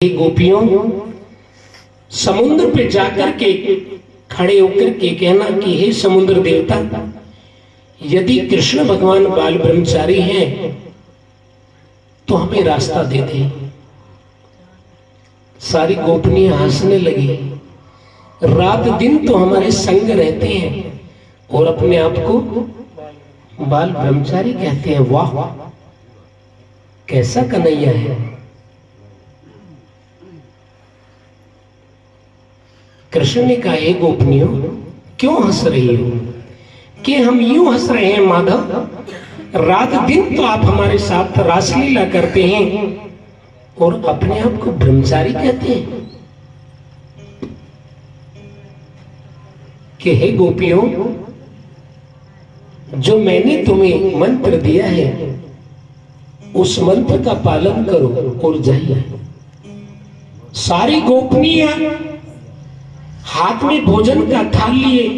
गोपियों, समुद्र पे जाकर के खड़े होकर के कहना कि हे समुद्र देवता, यदि कृष्ण भगवान बाल ब्रह्मचारी हैं तो हमें रास्ता दे दे। सारी गोपनियां हंसने लगी। रात दिन तो हमारे संग रहते हैं और अपने आप को बाल ब्रह्मचारी कहते हैं। वाह, कैसा कन्हैया है। कृष्ण ने कहा, हे गोपनियों, क्यों हंस रही हो? कि हम यूं हंस रहे हैं माधव, रात दिन तो आप हमारे साथ रासलीला करते हैं और अपने आप को ब्रह्मचारी कहते हैं। कि हे गोपियों, जो मैंने तुम्हें मंत्र दिया है उस मंत्र का पालन करो और जाइए। सारी गोपनियां हाथ में भोजन का थाल लिए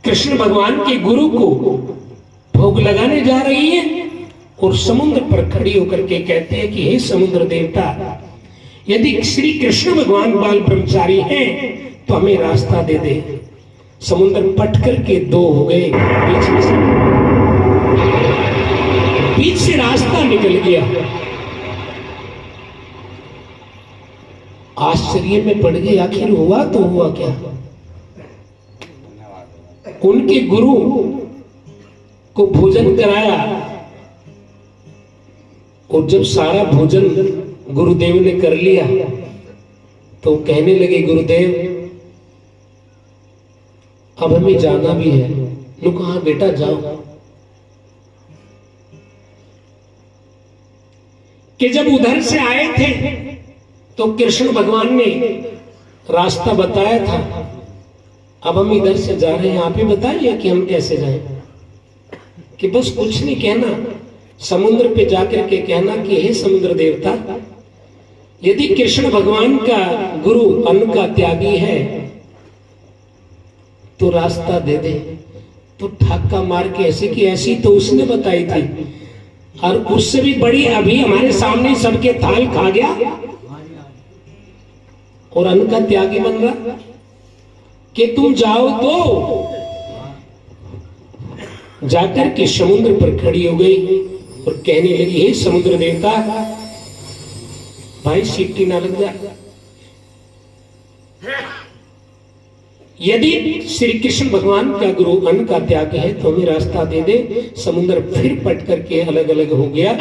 कृष्ण भगवान के गुरु को भोग लगाने जा रही है और समुद्र पर खड़ी होकर के कहते हैं कि हे समुद्र देवता, यदि श्री कृष्ण भगवान बाल ब्रह्मचारी हैं तो हमें रास्ता दे दे। समुद्र पट करके दो हो गए, बीच से रास्ता निकल गया। आश्चर्य में पड़ गए, आखिर हुआ तो हुआ क्या? उनके गुरु को भोजन कराया और जब सारा भोजन गुरुदेव ने कर लिया तो कहने लगे, गुरुदेव अब हमें जाना भी है। नु कहा, बेटा जाओ। कि जब उधर से आए थे तो कृष्ण भगवान ने रास्ता बताया था, अब हम इधर से जा रहे हैं, आप ही बताइए कि हम कैसे जाएं। कि बस कुछ नहीं कहना, समुद्र पे जाकर के कहना कि हे समुद्र देवता, यदि कृष्ण भगवान का गुरु अन्न का त्यागी है तो रास्ता दे दे। तो ठाक्का मार के ऐसे कि ऐसी तो उसने बताई थी और उससे भी बड़ी अभी हमारे सामने सबके थाल खा गया और अन्न का त्यागी बन रहा। कि तुम जाओ तो जाकर के समुद्र पर खड़ी हो गई और कहने लगी, हे समुद्र देवता, भाई सीटी ना लग जाए, यदि श्री कृष्ण भगवान का गुरु अन्न का त्याग है तो हमें रास्ता दे दे। समुद्र फिर पट करके अलग अलग हो गया।